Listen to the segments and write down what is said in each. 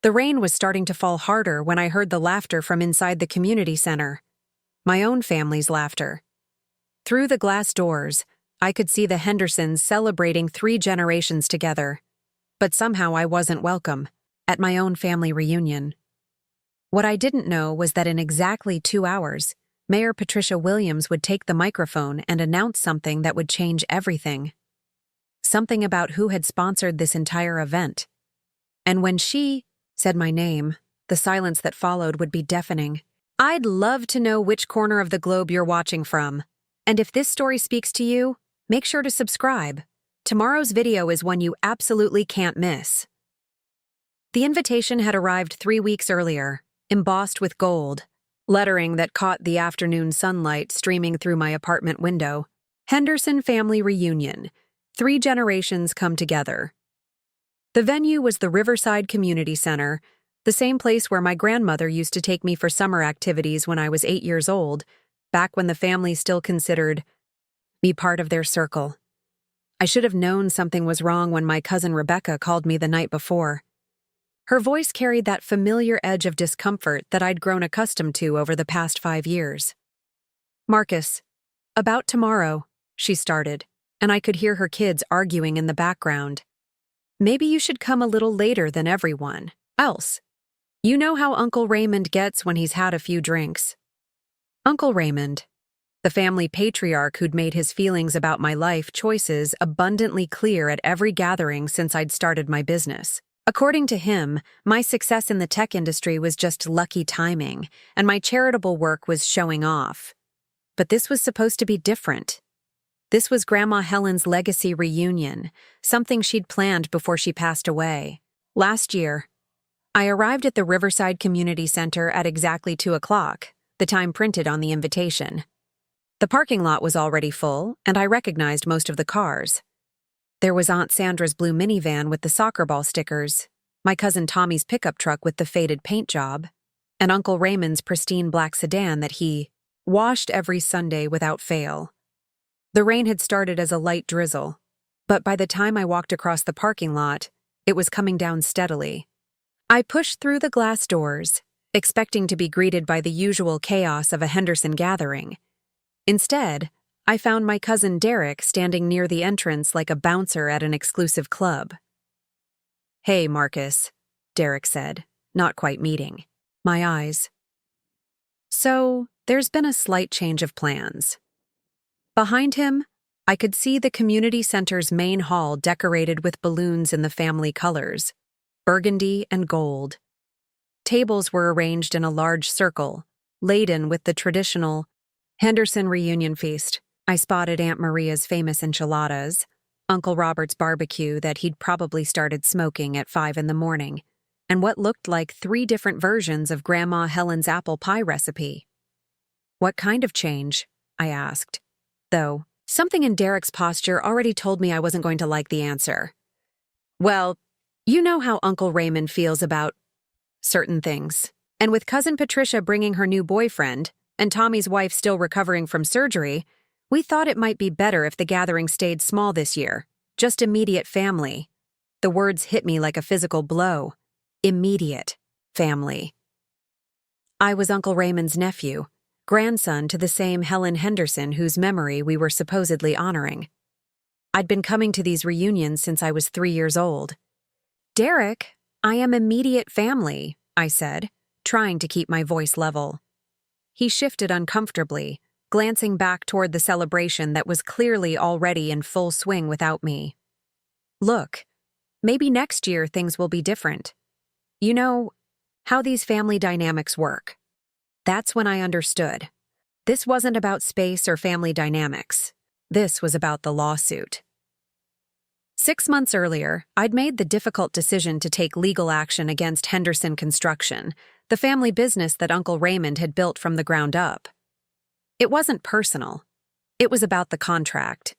The rain was starting to fall harder when I heard the laughter from inside the community center. My own family's laughter. Through the glass doors, I could see the Hendersons celebrating 3 generations together. But somehow I wasn't welcome at my own family reunion. What I didn't know was that in exactly 2 hours, Mayor Patricia Williams would take the microphone and announce something that would change everything. Something about who had sponsored this entire event. And when she said my name, the silence that followed would be deafening. I'd love to know which corner of the globe you're watching from. And if this story speaks to you, make sure to subscribe. Tomorrow's video is one you absolutely can't miss. The invitation had arrived 3 weeks earlier, embossed with gold, lettering that caught the afternoon sunlight streaming through my apartment window. Henderson Family Reunion. 3 generations come together. The venue was the Riverside Community Center, the same place where my grandmother used to take me for summer activities when I was 8 years old, back when the family still considered me part of their circle. I should have known something was wrong when my cousin Rebecca called me the night before. Her voice carried that familiar edge of discomfort that I'd grown accustomed to over the past 5 years. "Marcus, about tomorrow," she started, and I could hear her kids arguing in the background. "Maybe you should come a little later than everyone else. You know how Uncle Raymond gets when he's had a few drinks." Uncle Raymond, the family patriarch who'd made his feelings about my life choices abundantly clear at every gathering since I'd started my business. According to him, my success in the tech industry was just lucky timing, and my charitable work was showing off. But this was supposed to be different. This was Grandma Helen's legacy reunion, something she'd planned before she passed away. Last year, I arrived at the Riverside Community Center at exactly 2 o'clock, the time printed on the invitation. The parking lot was already full, and I recognized most of the cars. There was Aunt Sandra's blue minivan with the soccer ball stickers, my cousin Tommy's pickup truck with the faded paint job, and Uncle Raymond's pristine black sedan that he washed every Sunday without fail. The rain had started as a light drizzle, but by the time I walked across the parking lot, it was coming down steadily. I pushed through the glass doors, expecting to be greeted by the usual chaos of a Henderson gathering. Instead, I found my cousin Derek standing near the entrance like a bouncer at an exclusive club. "Hey, Marcus," Derek said, not quite meeting my eyes. "So, there's been a slight change of plans." Behind him, I could see the community center's main hall decorated with balloons in the family colors, burgundy and gold. Tables were arranged in a large circle, laden with the traditional Henderson reunion feast. I spotted Aunt Maria's famous enchiladas, Uncle Robert's barbecue that he'd probably started smoking at 5 in the morning, and what looked like 3 different versions of Grandma Helen's apple pie recipe. "What kind of change?" I asked, though something in Derek's posture already told me I wasn't going to like the answer. "Well, you know how Uncle Raymond feels about certain things, and with Cousin Patricia bringing her new boyfriend, and Tommy's wife still recovering from surgery, we thought it might be better if the gathering stayed small this year, just immediate family." The words hit me like a physical blow. Immediate family. I was Uncle Raymond's nephew, grandson to the same Helen Henderson whose memory we were supposedly honoring. I'd been coming to these reunions since I was 3 years old. "Derek, I am immediate family," I said, trying to keep my voice level. He shifted uncomfortably, glancing back toward the celebration that was clearly already in full swing without me. "Look, maybe next year things will be different. You know how these family dynamics work." That's when I understood. This wasn't about space or family dynamics. This was about the lawsuit. 6 months earlier, I'd made the difficult decision to take legal action against Henderson Construction, the family business that Uncle Raymond had built from the ground up. It wasn't personal. It was about the contract.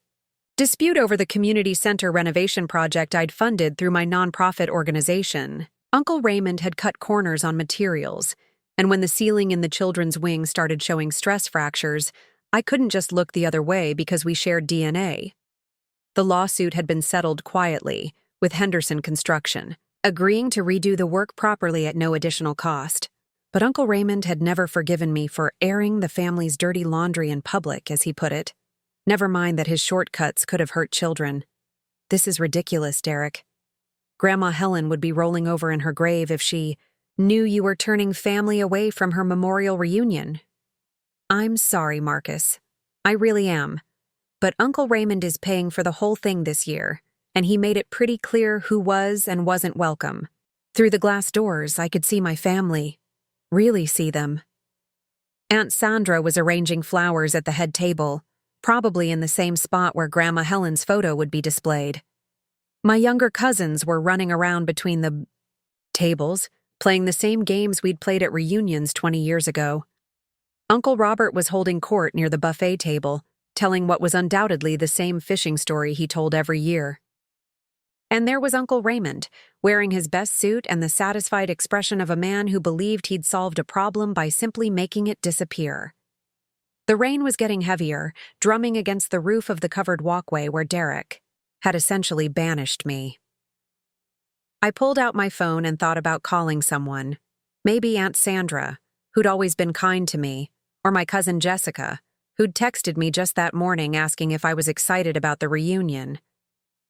Dispute over the community center renovation project I'd funded through my nonprofit organization. Uncle Raymond had cut corners on materials, and when the ceiling in the children's wing started showing stress fractures, I couldn't just look the other way because we shared DNA. The lawsuit had been settled quietly, with Henderson Construction, agreeing to redo the work properly at no additional cost. But Uncle Raymond had never forgiven me for airing the family's dirty laundry in public, as he put it. Never mind that his shortcuts could have hurt children. This is ridiculous, Derek. Grandma Helen would be rolling over in her grave if she knew you were turning family away from her memorial reunion. I'm sorry, Marcus. I really am. But Uncle Raymond is paying for the whole thing this year, and he made it pretty clear who was and wasn't welcome. Through the glass doors, I could see my family. Really see them. Aunt Sandra was arranging flowers at the head table, probably in the same spot where Grandma Helen's photo would be displayed. My younger cousins were running around between the tables, playing the same games we'd played at reunions 20 years ago. Uncle Robert was holding court near the buffet table, telling what was undoubtedly the same fishing story he told every year. And there was Uncle Raymond, wearing his best suit and the satisfied expression of a man who believed he'd solved a problem by simply making it disappear. The rain was getting heavier, drumming against the roof of the covered walkway where Derek had essentially banished me. I pulled out my phone and thought about calling someone. Maybe Aunt Sandra, who'd always been kind to me, or my cousin Jessica, who'd texted me just that morning asking if I was excited about the reunion.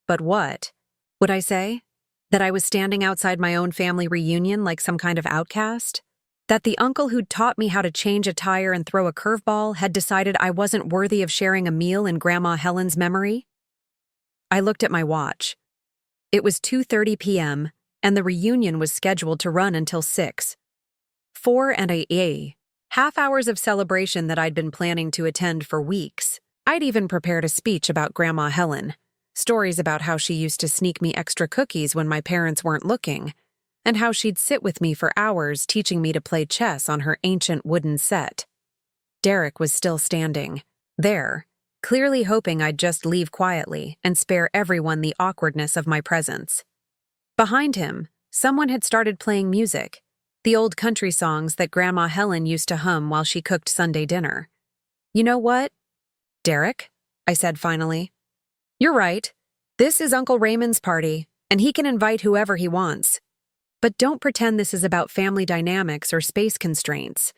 But what? Would I say? That I was standing outside my own family reunion like some kind of outcast? That the uncle who'd taught me how to change a tire and throw a curveball had decided I wasn't worthy of sharing a meal in Grandma Helen's memory? I looked at my watch. It was 2:30 p.m., and the reunion was scheduled to run until 6. 4 and a half hours of celebration that I'd been planning to attend for weeks. I'd even prepared a speech about Grandma Helen. Stories about how she used to sneak me extra cookies when my parents weren't looking, and how she'd sit with me for hours teaching me to play chess on her ancient wooden set. Derek was still standing, there, clearly hoping I'd just leave quietly and spare everyone the awkwardness of my presence. Behind him, someone had started playing music, the old country songs that Grandma Helen used to hum while she cooked Sunday dinner. You know what, Derek? I said finally. You're right. This is Uncle Raymond's party, and he can invite whoever he wants. But don't pretend this is about family dynamics or space constraints.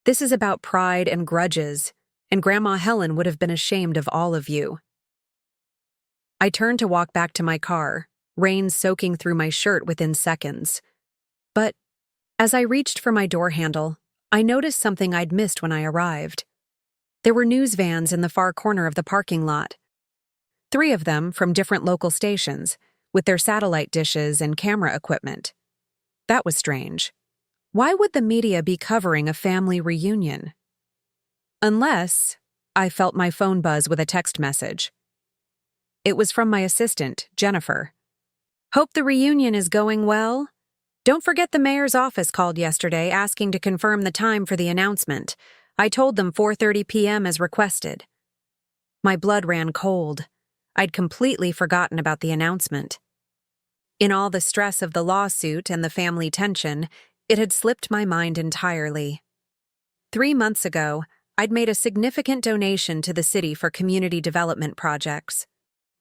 This is about pride and grudges, and Grandma Helen would have been ashamed of all of you. I turned to walk back to my car, rain soaking through my shirt within seconds. But as I reached for my door handle, I noticed something I'd missed when I arrived. There were news vans in the far corner of the parking lot. 3 of them from different local stations, with their satellite dishes and camera equipment. That was strange. Why would the media be covering a family reunion? Unless I felt my phone buzz with a text message. It was from my assistant, Jennifer. Hope the reunion is going well. Don't forget the mayor's office called yesterday asking to confirm the time for the announcement. I told them 4:30 p.m. as requested. My blood ran cold. I'd completely forgotten about the announcement. In all the stress of the lawsuit and the family tension, it had slipped my mind entirely. 3 months ago, I'd made a significant donation to the city for community development projects.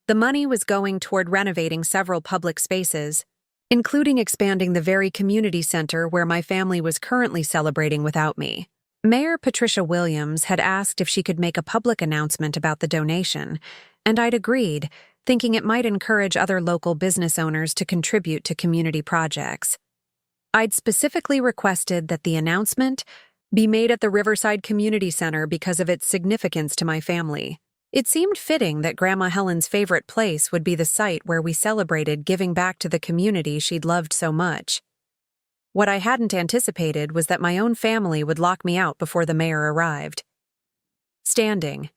The money was going toward renovating several public spaces, including expanding the very community center where my family was currently celebrating without me. Mayor Patricia Williams had asked if she could make a public announcement about the donation, and I'd agreed, thinking it might encourage other local business owners to contribute to community projects. I'd specifically requested that the announcement be made at the Riverside Community Center because of its significance to my family. It seemed fitting that Grandma Helen's favorite place would be the site where we celebrated giving back to the community she'd loved so much. What I hadn't anticipated was that my own family would lock me out before the mayor arrived. Standing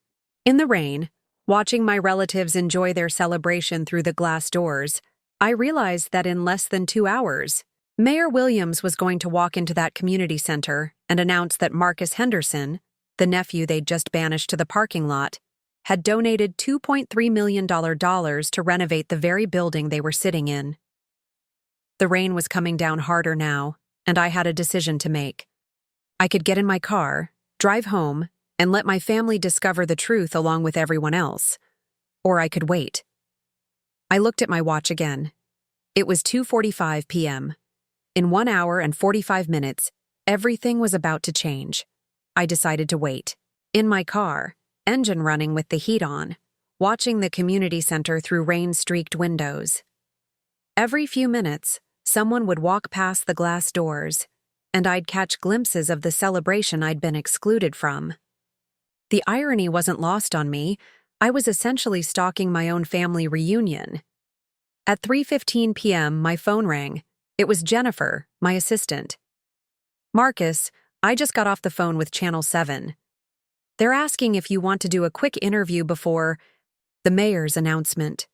in the rain, watching my relatives enjoy their celebration through the glass doors, I realized that in less than 2 hours, Mayor Williams was going to walk into that community center and announce that Marcus Henderson, the nephew they'd just banished to the parking lot, had donated $2.3 million to renovate the very building they were sitting in. The rain was coming down harder now, and I had a decision to make. I could get in my car, drive home, and let my family discover the truth along with everyone else. Or I could wait. I looked at my watch again. It was 2:45 p.m. In 1 hour and 45 minutes, everything was about to change. I decided to wait. In my car, engine running with the heat on, watching the community center through rain-streaked windows. Every few minutes, someone would walk past the glass doors, and I'd catch glimpses of the celebration I'd been excluded from. The irony wasn't lost on me. I was essentially stalking my own family reunion. At 3:15 p.m., my phone rang. It was Jennifer, my assistant. "Marcus, I just got off the phone with Channel 7. They're asking if you want to do a quick interview before the mayor's announcement.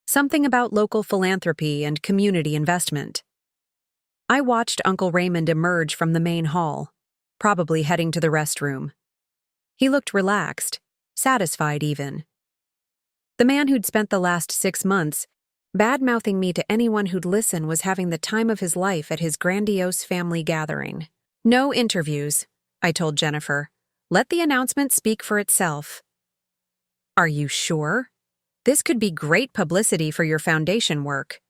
Something about local philanthropy and community investment." I watched Uncle Raymond emerge from the main hall, probably heading to the restroom. He looked relaxed, satisfied even. The man who'd spent the last 6 months bad-mouthing me to anyone who'd listen was having the time of his life at his grandiose family gathering. "No interviews," I told Jennifer. "Let the announcement speak for itself." "Are you sure? This could be great publicity for your foundation work."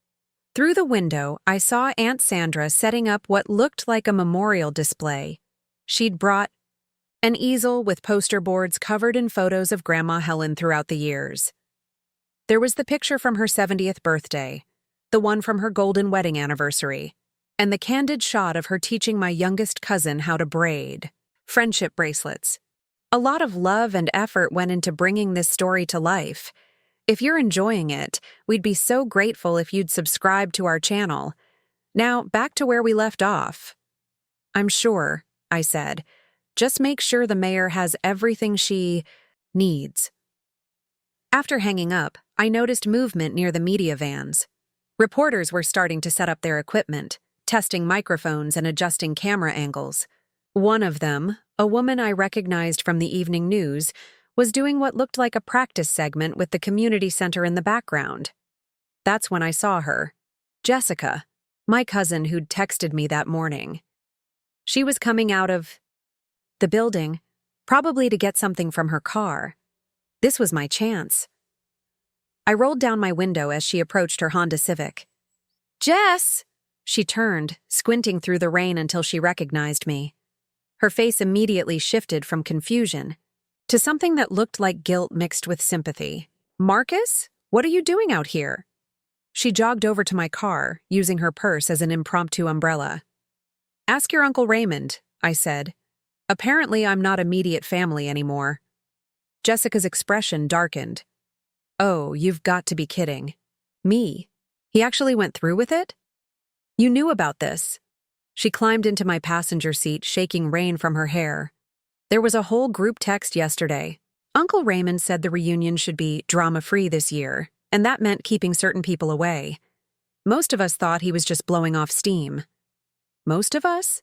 Through the window, I saw Aunt Sandra setting up what looked like a memorial display. She'd brought an easel with poster boards covered in photos of Grandma Helen throughout the years. There was the picture from her 70th birthday, the one from her golden wedding anniversary, and the candid shot of her teaching my youngest cousin how to braid friendship bracelets. A lot of love and effort went into bringing this story to life. If you're enjoying it, we'd be so grateful if you'd subscribe to our channel. Now, back to where we left off. "I'm sure," I said. "Just make sure the mayor has everything she needs." After hanging up, I noticed movement near the media vans. Reporters were starting to set up their equipment, testing microphones and adjusting camera angles. One of them, a woman I recognized from the evening news, was doing what looked like a practice segment with the community center in the background. That's when I saw her. Jessica, my cousin who'd texted me that morning. She was coming out of the building, probably to get something from her car. This was my chance. I rolled down my window as she approached her Honda Civic. "Jess!" She turned, squinting through the rain until she recognized me. Her face immediately shifted from confusion to something that looked like guilt mixed with sympathy. "Marcus, what are you doing out here?" She jogged over to my car, using her purse as an impromptu umbrella. "Ask your Uncle Raymond," I said. "Apparently I'm not immediate family anymore." Jessica's expression darkened. "Oh, you've got to be kidding. Me? He actually went through with it? You knew about this." She climbed into my passenger seat, shaking rain from her hair. "There was a whole group text yesterday. Uncle Raymond said the reunion should be drama-free this year, and that meant keeping certain people away. Most of us thought he was just blowing off steam." Most of us?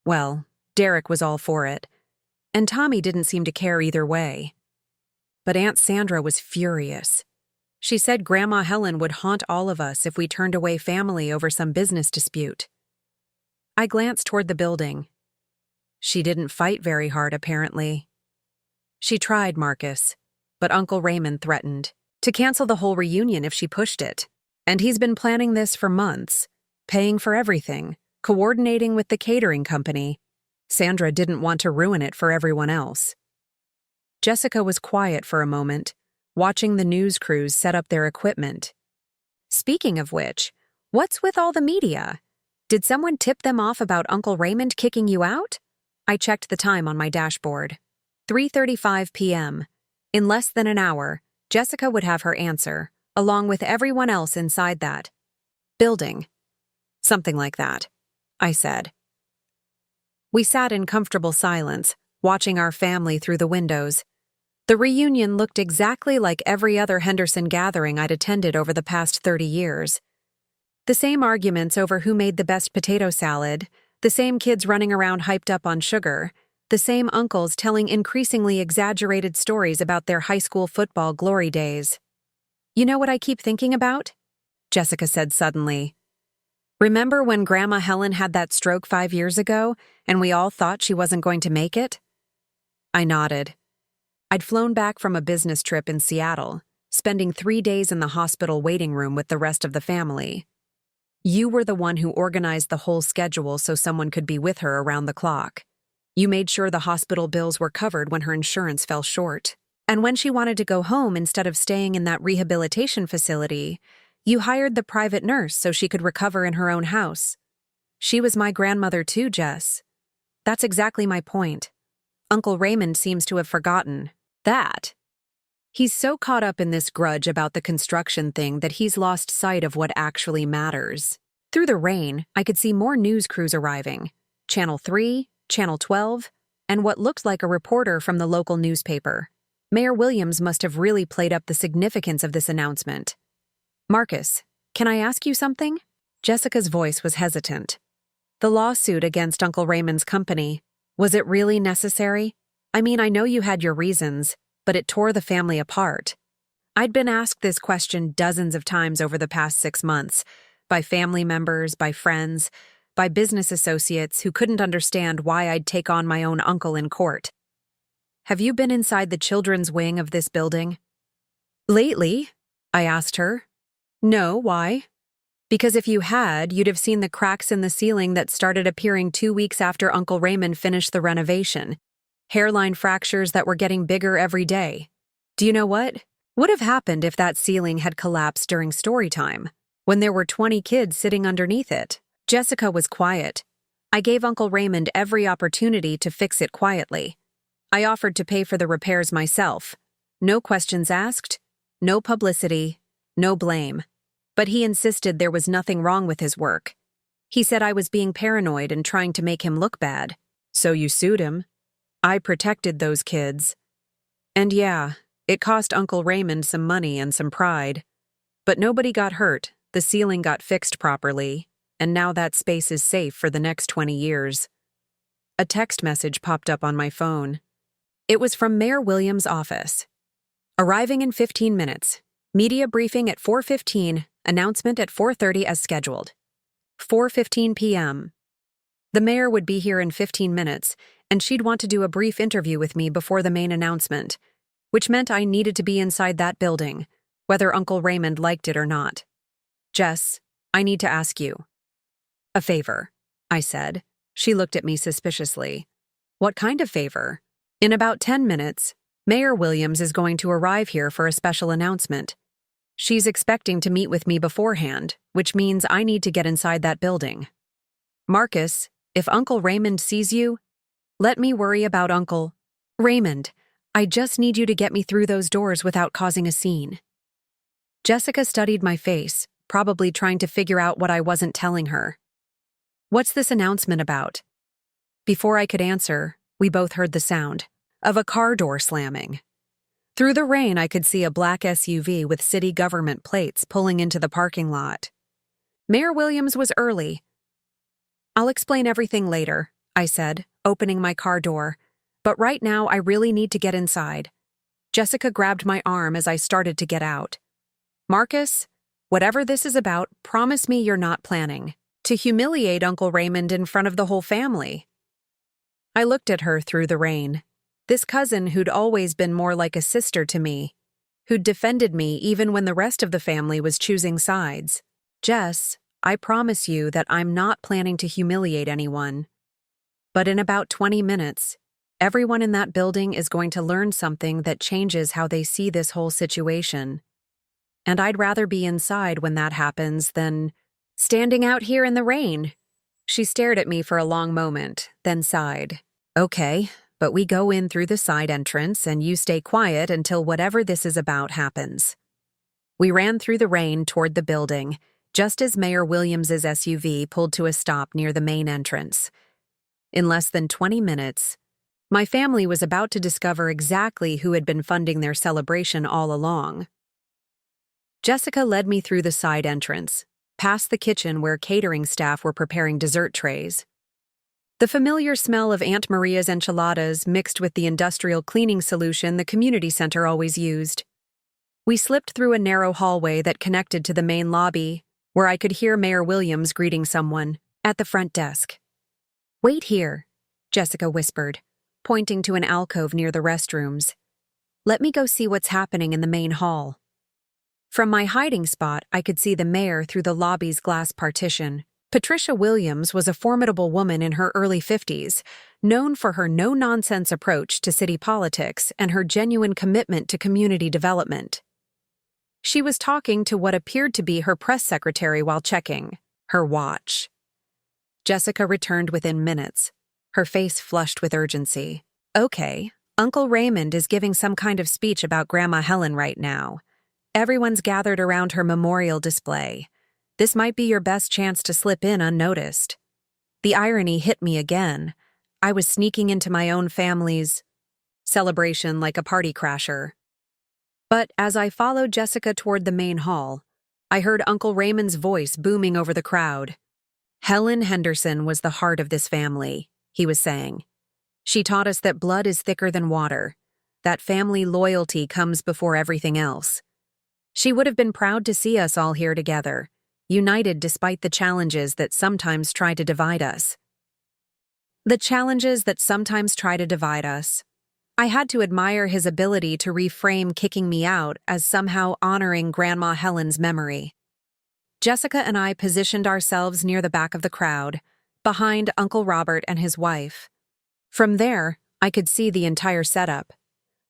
Well, Derek was all for it, and Tommy didn't seem to care either way. But Aunt Sandra was furious. She said Grandma Helen would haunt all of us if we turned away family over some business dispute. I glanced toward the building. She didn't fight very hard, apparently. She tried, Marcus, but Uncle Raymond threatened to cancel the whole reunion if she pushed it. And he's been planning this for months, paying for everything, coordinating with the catering company. Sandra didn't want to ruin it for everyone else. Jessica was quiet for a moment, watching the news crews set up their equipment. "Speaking of which, what's with all the media? Did someone tip them off about Uncle Raymond kicking you out?" I checked the time on my dashboard. 3:35 p.m. In less than an hour, Jessica would have her answer, along with everyone else inside that building. "Something like that," I said. We sat in comfortable silence, watching our family through the windows. The reunion looked exactly like every other Henderson gathering I'd attended over the past 30 years. The same arguments over who made the best potato salad, the same kids running around hyped up on sugar, the same uncles telling increasingly exaggerated stories about their high school football glory days. "You know what I keep thinking about?" Jessica said suddenly. "Remember when Grandma Helen had that stroke 5 years ago, and we all thought she wasn't going to make it?" I nodded. I'd flown back from a business trip in Seattle, spending 3 days in the hospital waiting room with the rest of the family. You were the one who organized the whole schedule so someone could be with her around the clock. You made sure the hospital bills were covered when her insurance fell short. And when she wanted to go home instead of staying in that rehabilitation facility, you hired the private nurse so she could recover in her own house. She was my grandmother too, Jess. That's exactly my point. Uncle Raymond seems to have forgotten that. He's so caught up in this grudge about the construction thing that he's lost sight of what actually matters. Through the rain, I could see more news crews arriving. Channel 3, Channel 12, and what looked like a reporter from the local newspaper. Mayor Williams must have really played up the significance of this announcement. Marcus, can I ask you something? Jessica's voice was hesitant. The lawsuit against Uncle Raymond's company, was it really necessary? I mean, I know you had your reasons, but it tore the family apart. I'd been asked this question dozens of times over the past 6 months, by family members, by friends, by business associates who couldn't understand why I'd take on my own uncle in court. Have you been inside the children's wing of this building? Lately, I asked her. No, why? Because if you had, you'd have seen the cracks in the ceiling that started appearing 2 weeks after Uncle Raymond finished the renovation. Hairline fractures that were getting bigger every day. Do you know what would have happened if that ceiling had collapsed during story time, when there were 20 kids sitting underneath it? Jessica was quiet. I gave Uncle Raymond every opportunity to fix it quietly. I offered to pay for the repairs myself. No questions asked, no publicity, no blame. But he insisted there was nothing wrong with his work. He said I was being paranoid and trying to make him look bad. So you sued him. I protected those kids. And yeah, it cost Uncle Raymond some money and some pride. But nobody got hurt, the ceiling got fixed properly, and now that space is safe for the next 20 years. A text message popped up on my phone. It was from Mayor Williams' office. Arriving in 15 minutes. Media briefing at 4:15, announcement at 4:30 as scheduled. 4:15 p.m. The mayor would be here in 15 minutes, and she'd want to do a brief interview with me before the main announcement, which meant I needed to be inside that building, whether Uncle Raymond liked it or not. Jess, I need to ask you a favor, I said. She looked at me suspiciously. What kind of favor? In about 10 minutes, Mayor Williams is going to arrive here for a special announcement. She's expecting to meet with me beforehand, which means I need to get inside that building. Marcus, if Uncle Raymond sees you, let me worry about Uncle Raymond. I just need you to get me through those doors without causing a scene. Jessica studied my face, probably trying to figure out what I wasn't telling her. What's this announcement about? Before I could answer, we both heard the sound of a car door slamming. Through the rain, I could see a black SUV with city government plates pulling into the parking lot. Mayor Williams was early. I'll explain everything later, I said, opening my car door. But right now, I really need to get inside. Jessica grabbed my arm as I started to get out. Marcus, whatever this is about, promise me you're not planning to humiliate Uncle Raymond in front of the whole family. I looked at her through the rain. This cousin who'd always been more like a sister to me, who'd defended me even when the rest of the family was choosing sides. Jess, I promise you that I'm not planning to humiliate anyone. But in about 20 minutes, everyone in that building is going to learn something that changes how they see this whole situation. And I'd rather be inside when that happens than standing out here in the rain. She stared at me for a long moment, then sighed. Okay. But we go in through the side entrance and you stay quiet until whatever this is about happens. We ran through the rain toward the building, just as Mayor Williams's SUV pulled to a stop near the main entrance. In less than 20 minutes, my family was about to discover exactly who had been funding their celebration all along. Jessica led me through the side entrance, past the kitchen where catering staff were preparing dessert trays. The familiar smell of Aunt Maria's enchiladas mixed with the industrial cleaning solution the community center always used. We slipped through a narrow hallway that connected to the main lobby, where I could hear Mayor Williams greeting someone at the front desk. Wait here, Jessica whispered, pointing to an alcove near the restrooms. Let me go see what's happening in the main hall. From my hiding spot, I could see the mayor through the lobby's glass partition. Patricia Williams was a formidable woman in her early 50s, known for her no-nonsense approach to city politics and her genuine commitment to community development. She was talking to what appeared to be her press secretary while checking her watch. Jessica returned within minutes, her face flushed with urgency. "Okay, Uncle Raymond is giving some kind of speech about Grandma Helen right now. Everyone's gathered around her memorial display. This might be your best chance to slip in unnoticed." The irony hit me again. I was sneaking into my own family's celebration like a party crasher. But as I followed Jessica toward the main hall, I heard Uncle Raymond's voice booming over the crowd. "Helen Henderson was the heart of this family," he was saying. "She taught us that blood is thicker than water, that family loyalty comes before everything else. She would have been proud to see us all here together, united despite the challenges that sometimes try to divide us." The challenges that sometimes try to divide us. I had to admire his ability to reframe kicking me out as somehow honoring Grandma Helen's memory. Jessica and I positioned ourselves near the back of the crowd, behind Uncle Robert and his wife. From there, I could see the entire setup.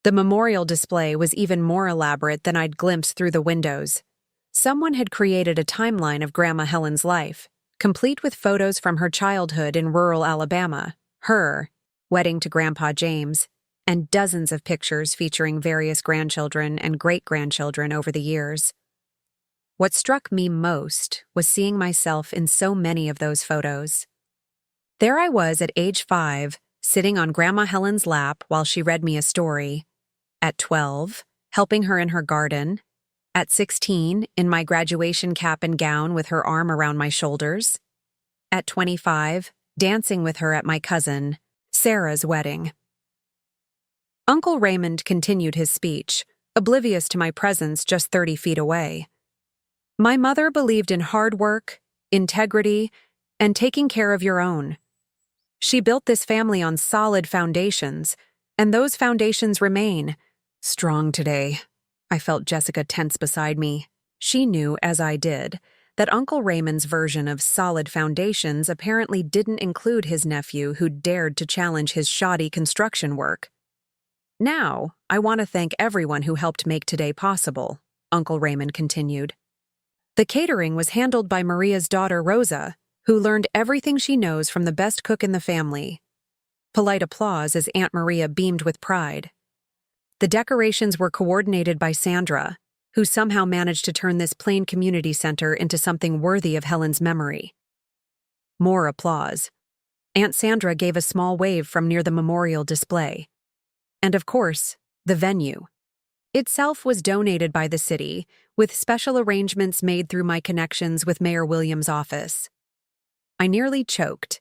The memorial display was even more elaborate than I'd glimpsed through the windows. Someone had created a timeline of Grandma Helen's life, complete with photos from her childhood in rural Alabama, her wedding to Grandpa James, and dozens of pictures featuring various grandchildren and great-grandchildren over the years. What struck me most was seeing myself in so many of those photos. There I was at age 5, sitting on Grandma Helen's lap while she read me a story. At 12, helping her in her garden. At 16, in my graduation cap and gown with her arm around my shoulders. At 25, dancing with her at my cousin, Sarah's wedding. Uncle Raymond continued his speech, oblivious to my presence just 30 feet away. "My mother believed in hard work, integrity, and taking care of your own. She built this family on solid foundations, and those foundations remain strong today." I felt Jessica tense beside me. She knew, as I did, that Uncle Raymond's version of solid foundations apparently didn't include his nephew who dared to challenge his shoddy construction work. "Now, I want to thank everyone who helped make today possible," Uncle Raymond continued. "The catering was handled by Maria's daughter Rosa, who learned everything she knows from the best cook in the family." Polite applause as Aunt Maria beamed with pride. "The decorations were coordinated by Sandra, who somehow managed to turn this plain community center into something worthy of Helen's memory." More applause. Aunt Sandra gave a small wave from near the memorial display. And of course, the venue itself was donated by the city, with special arrangements made through my connections with Mayor Williams' office. I nearly choked.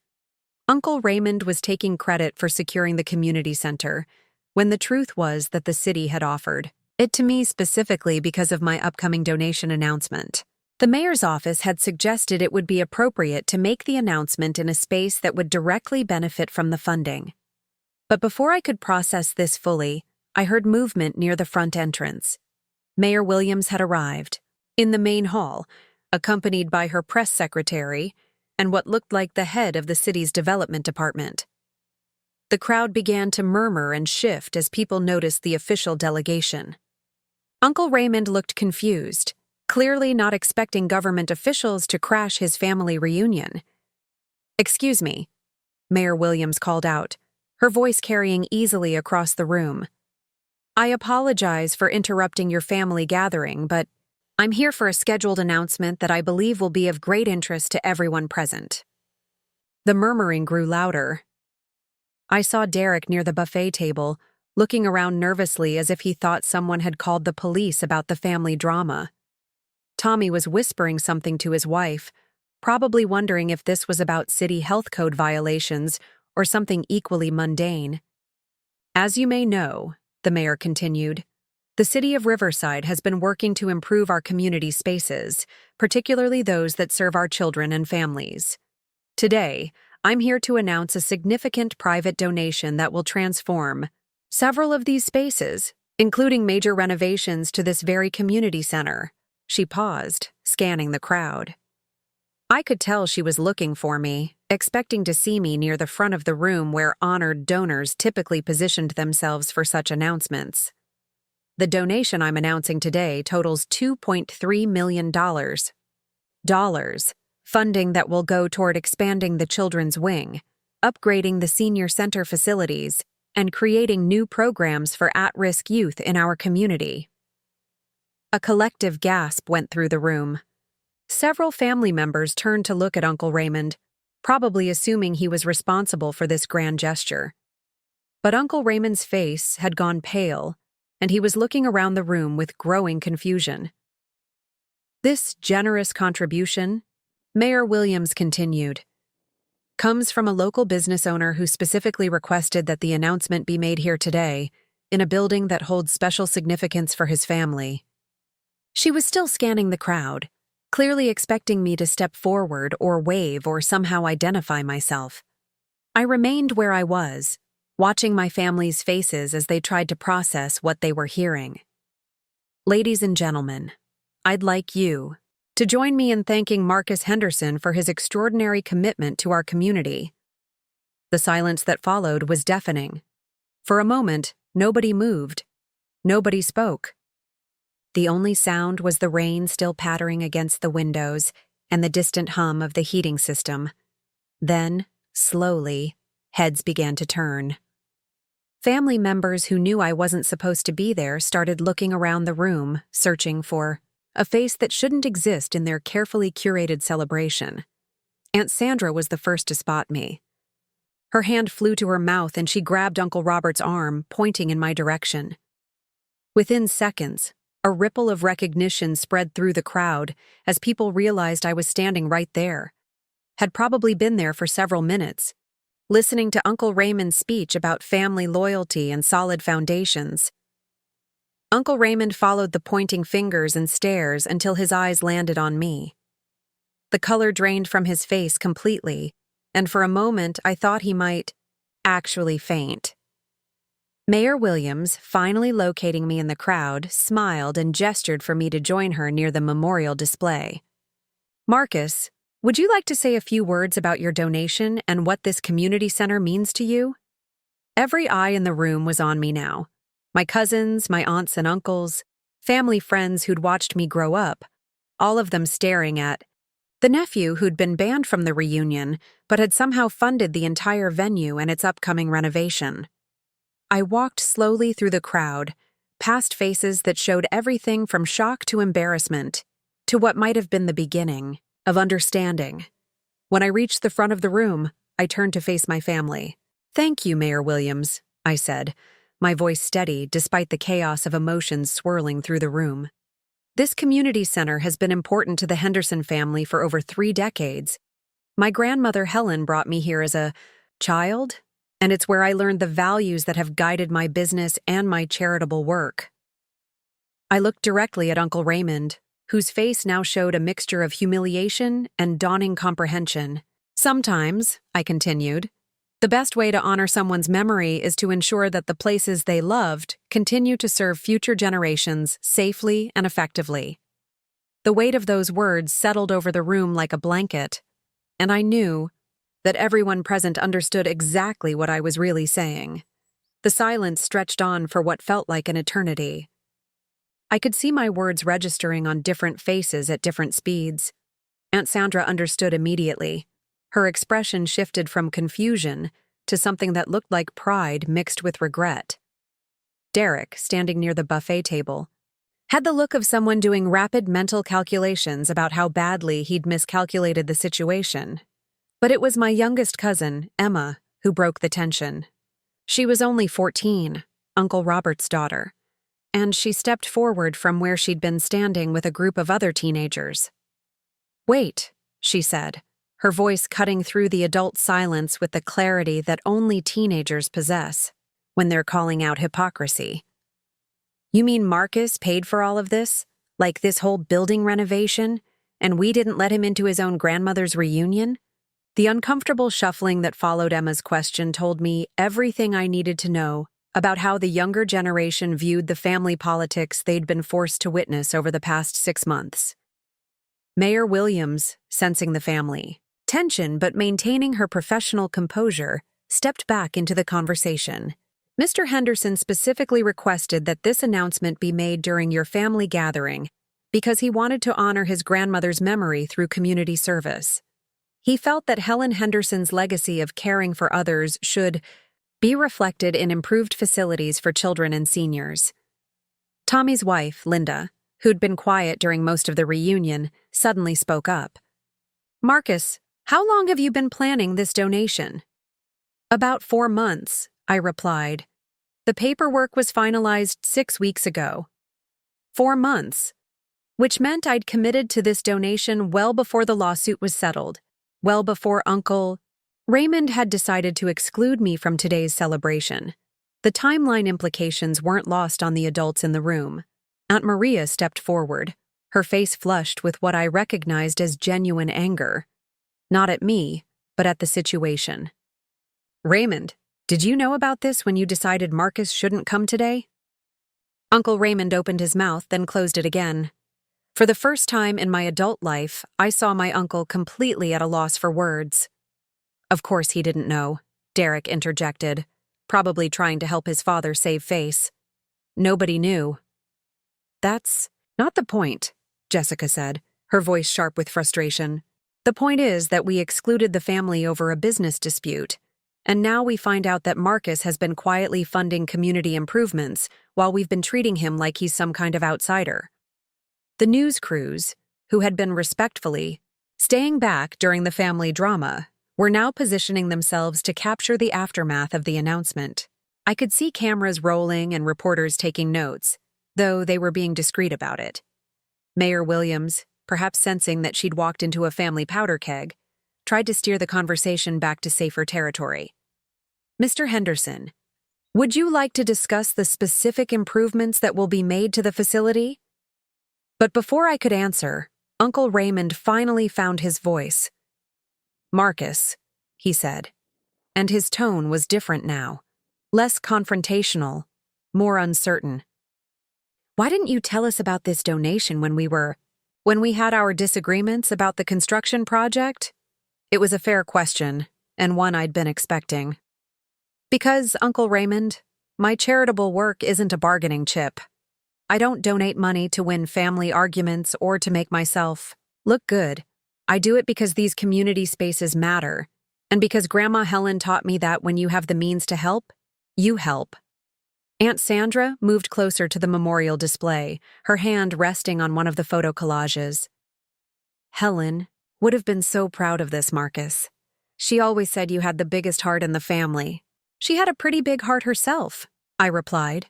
Uncle Raymond was taking credit for securing the community center, when the truth was that the city had offered it to me specifically because of my upcoming donation announcement. The mayor's office had suggested it would be appropriate to make the announcement in a space that would directly benefit from the funding. But before I could process this fully, I heard movement near the front entrance. Mayor Williams had arrived, in the main hall, accompanied by her press secretary and what looked like the head of the city's development department. The crowd began to murmur and shift as people noticed the official delegation. Uncle Raymond looked confused, clearly not expecting government officials to crash his family reunion. "Excuse me," Mayor Williams called out, her voice carrying easily across the room. "I apologize for interrupting your family gathering, but I'm here for a scheduled announcement that I believe will be of great interest to everyone present." The murmuring grew louder. I saw Derek near the buffet table, looking around nervously as if he thought someone had called the police about the family drama. Tommy was whispering something to his wife, probably wondering if this was about city health code violations or something equally mundane. "As you may know," the mayor continued, "the city of Riverside has been working to improve our community spaces, particularly those that serve our children and families. Today, I'm here to announce a significant private donation that will transform several of these spaces, including major renovations to this very community center. She paused, scanning the crowd. I could tell she was looking for me, expecting to see me near the front of the room where honored donors typically positioned themselves for such announcements. The donation I'm announcing today totals $2.3 million. Funding that will go toward expanding the children's wing, upgrading the senior center facilities, and creating new programs for at-risk youth in our community. A collective gasp went through the room. Several family members turned to look at Uncle Raymond, probably assuming he was responsible for this grand gesture. But Uncle Raymond's face had gone pale, and he was looking around the room with growing confusion. This generous contribution, Mayor Williams continued, comes from a local business owner who specifically requested that the announcement be made here today, in a building that holds special significance for his family. She was still scanning the crowd, clearly expecting me to step forward or wave or somehow identify myself. I remained where I was, watching my family's faces as they tried to process what they were hearing. Ladies and gentlemen, I'd like you to join me in thanking Marcus Henderson for his extraordinary commitment to our community. The silence that followed was deafening. For a moment, nobody moved. Nobody spoke. The only sound was the rain still pattering against the windows and the distant hum of the heating system. Then, slowly, heads began to turn. Family members who knew I wasn't supposed to be there started looking around the room, searching for a face that shouldn't exist in their carefully curated celebration. Aunt Sandra was the first to spot me. Her hand flew to her mouth and she grabbed Uncle Robert's arm, pointing in my direction. Within seconds, a ripple of recognition spread through the crowd as people realized I was standing right there. Had probably been there for several minutes, listening to Uncle Raymond's speech about family loyalty and solid foundations. Uncle Raymond followed the pointing fingers and stares until his eyes landed on me. The color drained from his face completely, and for a moment I thought he might actually faint. Mayor Williams, finally locating me in the crowd, smiled and gestured for me to join her near the memorial display. Marcus, would you like to say a few words about your donation and what this community center means to you? Every eye in the room was on me now. My cousins, my aunts and uncles, family friends who'd watched me grow up, all of them staring at the nephew who'd been banned from the reunion but had somehow funded the entire venue and its upcoming renovation. I walked slowly through the crowd, past faces that showed everything from shock to embarrassment, to what might have been the beginning of understanding. When I reached the front of the room, I turned to face my family. "Thank you, Mayor Williams," I said, my voice steady despite the chaos of emotions swirling through the room. "This community center has been important to the Henderson family for over 3 decades. My grandmother Helen brought me here as a child, and it's where I learned the values that have guided my business and my charitable work." I looked directly at Uncle Raymond, whose face now showed a mixture of humiliation and dawning comprehension. "Sometimes," I continued, "the best way to honor someone's memory is to ensure that the places they loved continue to serve future generations safely and effectively." The weight of those words settled over the room like a blanket, and I knew that everyone present understood exactly what I was really saying. The silence stretched on for what felt like an eternity. I could see my words registering on different faces at different speeds. Aunt Sandra understood immediately. Her expression shifted from confusion to something that looked like pride mixed with regret. Derek, standing near the buffet table, had the look of someone doing rapid mental calculations about how badly he'd miscalculated the situation. But it was my youngest cousin, Emma, who broke the tension. She was only 14, Uncle Robert's daughter, and she stepped forward from where she'd been standing with a group of other teenagers. "Wait," she said, her voice cutting through the adult silence with the clarity that only teenagers possess when they're calling out hypocrisy. "You mean Marcus paid for all of this? Like this whole building renovation? And we didn't let him into his own grandmother's reunion?" The uncomfortable shuffling that followed Emma's question told me everything I needed to know about how the younger generation viewed the family politics they'd been forced to witness over the past 6 months. Mayor Williams, sensing the family tension but maintaining her professional composure, stepped back into the conversation. Mr. Henderson specifically requested that this announcement be made during your family gathering because he wanted to honor his grandmother's memory through community service. He felt that Helen Henderson's legacy of caring for others should be reflected in improved facilities for children and seniors. Tommy's wife, Linda, who'd been quiet during most of the reunion, suddenly spoke up. "Marcus, how long have you been planning this donation?" "About 4 months," I replied. "The paperwork was finalized 6 weeks ago." 4 months, which meant I'd committed to this donation well before the lawsuit was settled, well before Uncle Raymond had decided to exclude me from today's celebration. The timeline implications weren't lost on the adults in the room. Aunt Maria stepped forward, her face flushed with what I recognized as genuine anger. Not at me, but at the situation. "Raymond, did you know about this when you decided Marcus shouldn't come today?" Uncle Raymond opened his mouth, then closed it again. For the first time in my adult life, I saw my uncle completely at a loss for words. "Of course he didn't know," Derek interjected, probably trying to help his father save face. "Nobody knew." "That's not the point," Jessica said, her voice sharp with frustration. "The point is that we excluded the family over a business dispute, and now we find out that Marcus has been quietly funding community improvements while we've been treating him like he's some kind of outsider." The news crews, who had been respectfully staying back during the family drama, were now positioning themselves to capture the aftermath of the announcement. I could see cameras rolling and reporters taking notes, though they were being discreet about it. Mayor Williams, perhaps sensing that she'd walked into a family powder keg, tried to steer the conversation back to safer territory. "Mr. Henderson, would you like to discuss the specific improvements that will be made to the facility?" But before I could answer, Uncle Raymond finally found his voice. "Marcus," he said, and his tone was different now, less confrontational, more uncertain. "Why didn't you tell us about this donation when we had our disagreements about the construction project?" It was a fair question, and one I'd been expecting. "Because, Uncle Raymond, my charitable work isn't a bargaining chip. I don't donate money to win family arguments or to make myself look good. I do it because these community spaces matter, and because Grandma Helen taught me that when you have the means to help, you help." Aunt Sandra moved closer to the memorial display, her hand resting on one of the photo collages. "Helen would have been so proud of this, Marcus. She always said you had the biggest heart in the family." "She had a pretty big heart herself," I replied.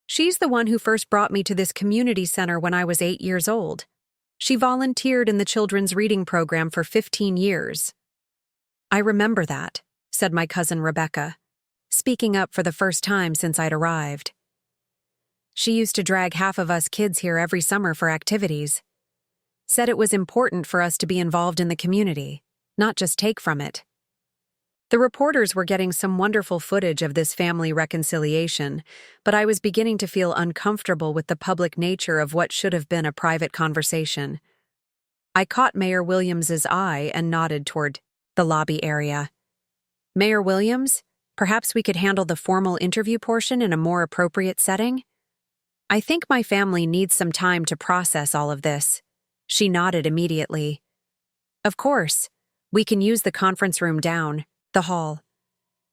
"She's the one who first brought me to this community center when I was 8 years old. She volunteered in the children's reading program for 15 years. "I remember that," said my cousin Rebecca, speaking up for the first time since I'd arrived. "She used to drag half of us kids here every summer for activities. Said it was important for us to be involved in the community, not just take from it." The reporters were getting some wonderful footage of this family reconciliation, but I was beginning to feel uncomfortable with the public nature of what should have been a private conversation. I caught Mayor Williams's eye and nodded toward the lobby area. "Mayor Williams, perhaps we could handle the formal interview portion in a more appropriate setting? I think my family needs some time to process all of this." She nodded immediately. "Of course, we can use the conference room down the hall."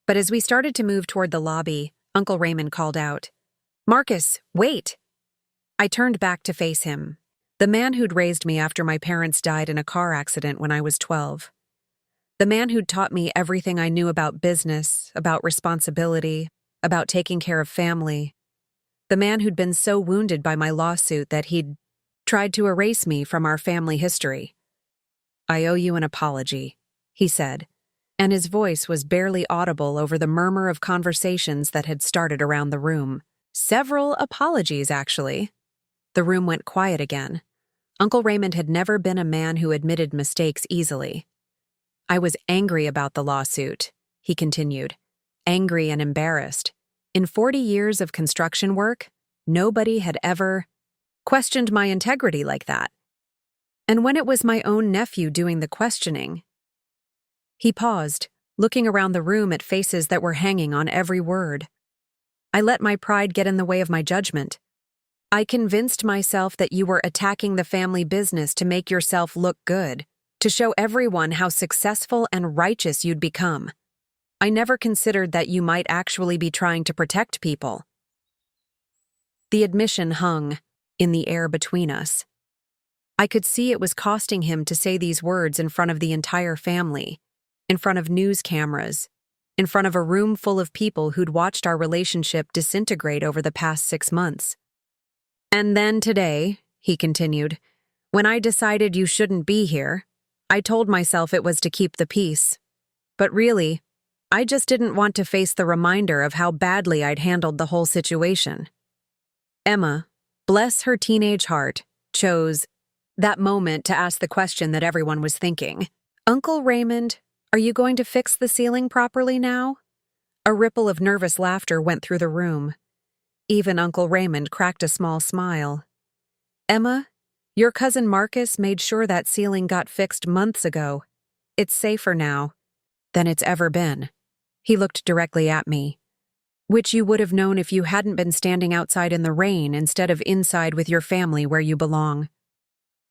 But as we started to move toward the lobby, Uncle Raymond called out, "Marcus, wait!" I turned back to face him, the man who'd raised me after my parents died in a car accident when I was 12. The man who'd taught me everything I knew about business, about responsibility, about taking care of family. The man who'd been so wounded by my lawsuit that he'd tried to erase me from our family history. "I owe you an apology," he said, and his voice was barely audible over the murmur of conversations that had started around the room. "Several apologies, actually." The room went quiet again. Uncle Raymond had never been a man who admitted mistakes easily. "I was angry about the lawsuit," he continued. "Angry and embarrassed. In 40 years of construction work, nobody had ever questioned my integrity like that. And when it was my own nephew doing the questioning, he paused, looking around the room at faces that were hanging on every word. I let my pride get in the way of my judgment. I convinced myself that you were attacking the family business to make yourself look good, to show everyone how successful and righteous you'd become. I never considered that you might actually be trying to protect people. The admission hung in the air between us. I could see it was costing him to say these words in front of the entire family, in front of news cameras, in front of a room full of people who'd watched our relationship disintegrate over the past 6 months. And then today, he continued, when I decided you shouldn't be here, I told myself it was to keep the peace. But really, I just didn't want to face the reminder of how badly I'd handled the whole situation. Emma, bless her teenage heart, chose that moment to ask the question that everyone was thinking. Uncle Raymond, are you going to fix the ceiling properly now? A ripple of nervous laughter went through the room. Even Uncle Raymond cracked a small smile. Emma, your cousin Marcus made sure that ceiling got fixed months ago. It's safer now than it's ever been. He looked directly at me. Which you would have known if you hadn't been standing outside in the rain instead of inside with your family where you belong.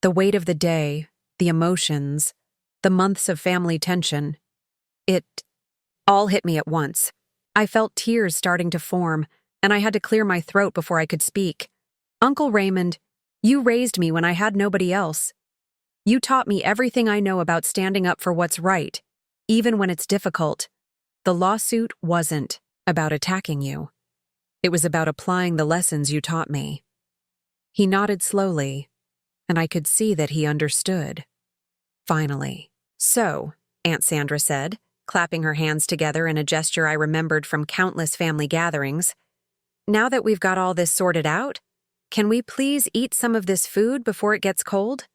The weight of the day, the emotions, the months of family tension. It all hit me at once. I felt tears starting to form, and I had to clear my throat before I could speak. Uncle Raymond, you raised me when I had nobody else. You taught me everything I know about standing up for what's right, even when it's difficult. The lawsuit wasn't about attacking you. It was about applying the lessons you taught me. He nodded slowly, and I could see that he understood. Finally. So, Aunt Sandra said, clapping her hands together in a gesture I remembered from countless family gatherings, now that we've got all this sorted out, can we please eat some of this food before it gets cold?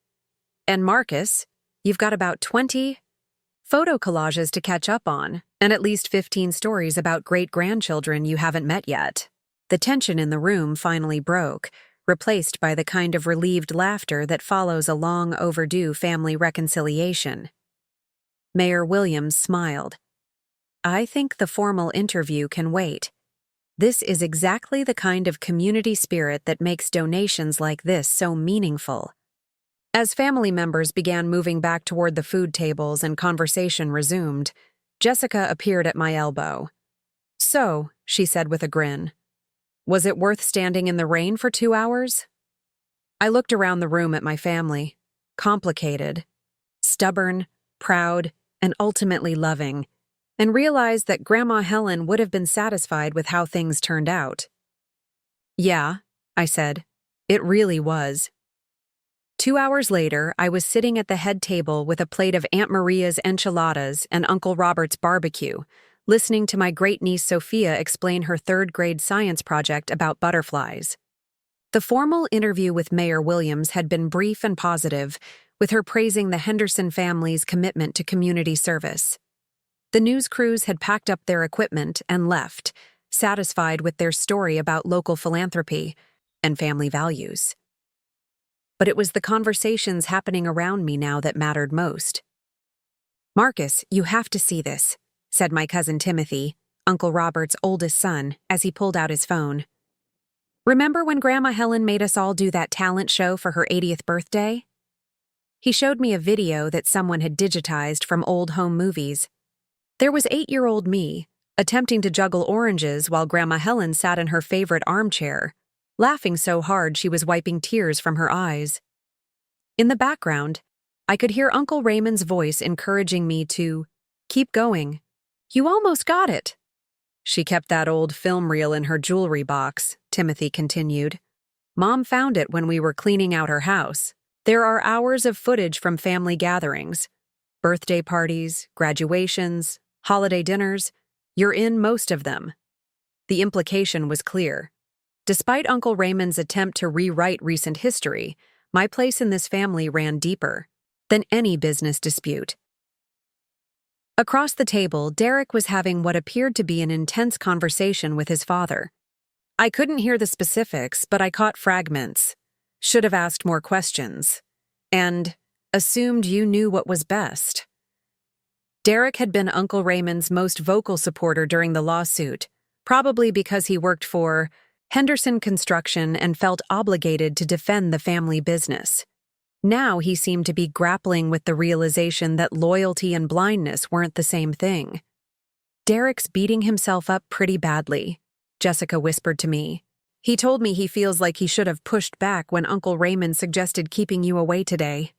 And Marcus, you've got about 20 photo collages to catch up on, and at least 15 stories about great-grandchildren you haven't met yet. The tension in the room finally broke, replaced by the kind of relieved laughter that follows a long-overdue family reconciliation. Mayor Williams smiled. I think the formal interview can wait. This is exactly the kind of community spirit that makes donations like this so meaningful. As family members began moving back toward the food tables and conversation resumed, Jessica appeared at my elbow. So, she said with a grin, was it worth standing in the rain for 2 hours? I looked around the room at my family, complicated, stubborn, proud, and ultimately loving, and realized that Grandma Helen would have been satisfied with how things turned out. Yeah, I said, it really was. 2 hours later, I was sitting at the head table with a plate of Aunt Maria's enchiladas and Uncle Robert's barbecue, listening to my great-niece Sophia explain her third-grade science project about butterflies. The formal interview with Mayor Williams had been brief and positive, with her praising the Henderson family's commitment to community service. The news crews had packed up their equipment and left, satisfied with their story about local philanthropy and family values. But it was the conversations happening around me now that mattered most. Marcus, you have to see this, said my cousin Timothy, Uncle Robert's oldest son, as he pulled out his phone. Remember when Grandma Helen made us all do that talent show for her 80th birthday? He showed me a video that someone had digitized from old home movies. There was 8-year-old me, attempting to juggle oranges while Grandma Helen sat in her favorite armchair, laughing so hard she was wiping tears from her eyes. In the background, I could hear Uncle Raymond's voice encouraging me to keep going. You almost got it. She kept that old film reel in her jewelry box, Timothy continued. Mom found it when we were cleaning out her house. There are hours of footage from family gatherings, birthday parties, graduations, holiday dinners. You're in most of them. The implication was clear. Despite Uncle Raymond's attempt to rewrite recent history, my place in this family ran deeper than any business dispute. Across the table, Derek was having what appeared to be an intense conversation with his father. I couldn't hear the specifics, but I caught fragments. Should have asked more questions. And assumed you knew what was best. Derek had been Uncle Raymond's most vocal supporter during the lawsuit, probably because he worked for Henderson Construction and felt obligated to defend the family business. Now he seemed to be grappling with the realization that loyalty and blindness weren't the same thing. "Derek's beating himself up pretty badly," Jessica whispered to me. "He told me he feels like he should have pushed back when Uncle Raymond suggested keeping you away today."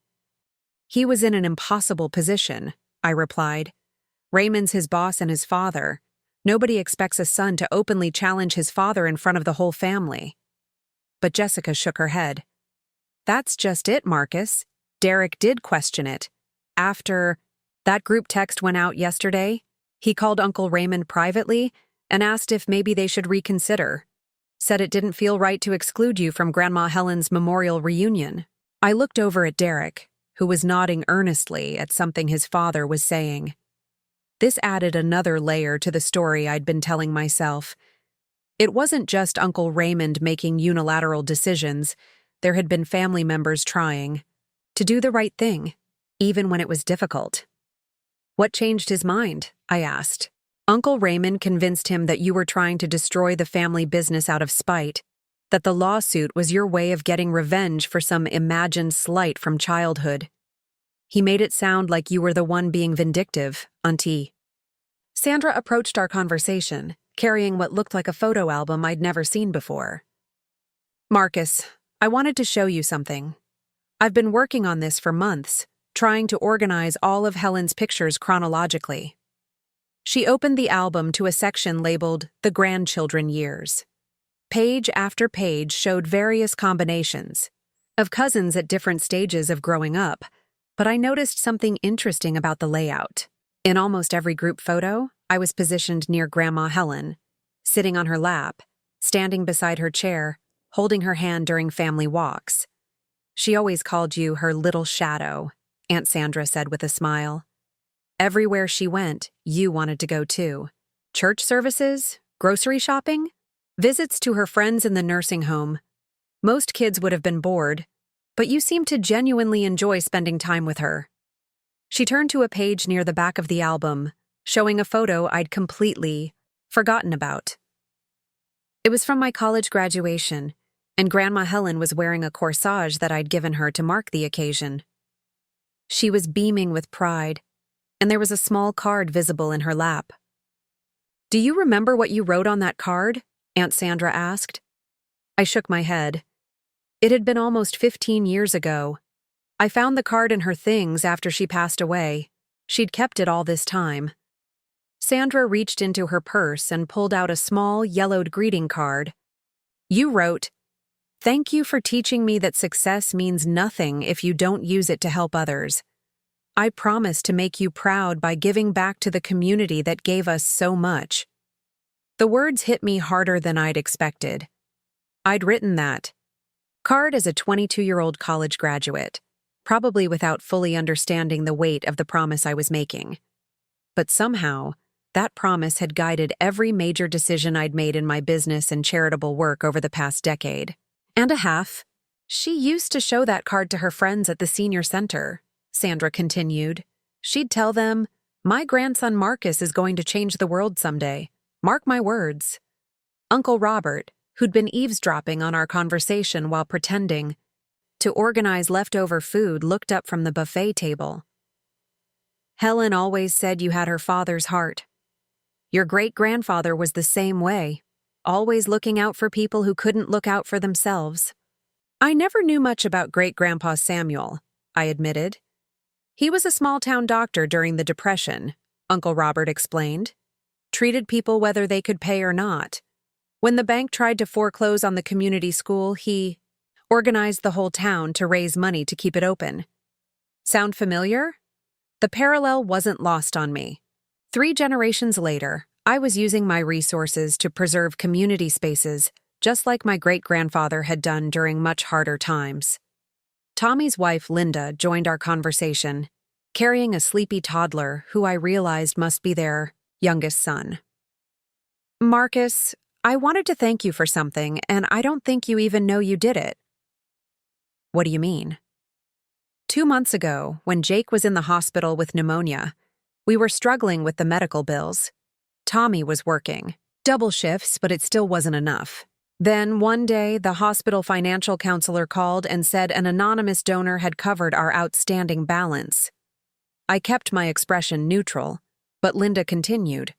"He was in an impossible position," I replied. "Raymond's his boss and his father. Nobody expects a son to openly challenge his father in front of the whole family." But Jessica shook her head. "That's just it, Marcus. Derek did question it. After that group text went out yesterday, he called Uncle Raymond privately and asked if maybe they should reconsider. Said it didn't feel right to exclude you from Grandma Helen's memorial reunion." I looked over at Derek, who was nodding earnestly at something his father was saying. This added another layer to the story I'd been telling myself. It wasn't just Uncle Raymond making unilateral decisions. There had been family members trying to do the right thing, even when it was difficult. "What changed his mind?" I asked. "Uncle Raymond convinced him that you were trying to destroy the family business out of spite, that the lawsuit was your way of getting revenge for some imagined slight from childhood. He made it sound like you were the one being vindictive, Auntie." Sandra approached our conversation, carrying what looked like a photo album I'd never seen before. "Marcus, I wanted to show you something. I've been working on this for months, trying to organize all of Helen's pictures chronologically." She opened the album to a section labeled The Grandchildren Years. Page after page showed various combinations of cousins at different stages of growing up, but I noticed something interesting about the layout. In almost every group photo, I was positioned near Grandma Helen, sitting on her lap, standing beside her chair, holding her hand during family walks. "She always called you her little shadow," Aunt Sandra said with a smile. "Everywhere she went, you wanted to go too. Church services, grocery shopping, visits to her friends in the nursing home. Most kids would have been bored, but you seemed to genuinely enjoy spending time with her." She turned to a page near the back of the album, showing a photo I'd completely forgotten about. It was from my college graduation, and Grandma Helen was wearing a corsage that I'd given her to mark the occasion. She was beaming with pride, and there was a small card visible in her lap. "Do you remember what you wrote on that card?" Aunt Sandra asked. I shook my head. It had been almost 15 years ago. I found the card in her things after she passed away. She'd kept it all this time. Sandra reached into her purse and pulled out a small, yellowed greeting card. "You wrote, 'Thank you for teaching me that success means nothing if you don't use it to help others. I promise to make you proud by giving back to the community that gave us so much.'" The words hit me harder than I'd expected. I'd written that card as a 22-year-old college graduate, probably without fully understanding the weight of the promise I was making. But somehow, that promise had guided every major decision I'd made in my business and charitable work over the past decade and a half. "She used to show that card to her friends at the senior center," Sandra continued. "She'd tell them, 'My grandson Marcus is going to change the world someday. Mark my words.' Uncle Robert, who'd been eavesdropping on our conversation while pretending to organize leftover food, looked up from the buffet table. 'Helen always said you had her father's heart. Your great-grandfather was the same way, always looking out for people who couldn't look out for themselves.'" "I never knew much about great-grandpa Samuel," I admitted. "He was a small-town doctor during the Depression," Uncle Robert explained. "Treated people whether they could pay or not. When the bank tried to foreclose on the community school, he organized the whole town to raise money to keep it open." Sound familiar? The parallel wasn't lost on me. 3 generations later, I was using my resources to preserve community spaces, just like my great-grandfather had done during much harder times. Tommy's wife, Linda, joined our conversation, carrying a sleepy toddler who I realized must be their youngest son. "Marcus, I wanted to thank you for something, and I don't think you even know you did it." "What do you mean?" 2 months ago, when Jake was in the hospital with pneumonia, we were struggling with the medical bills. Tommy was working double shifts, but it still wasn't enough. Then, one day, the hospital financial counselor called and said an anonymous donor had covered our outstanding balance. I kept my expression neutral, but Linda continued.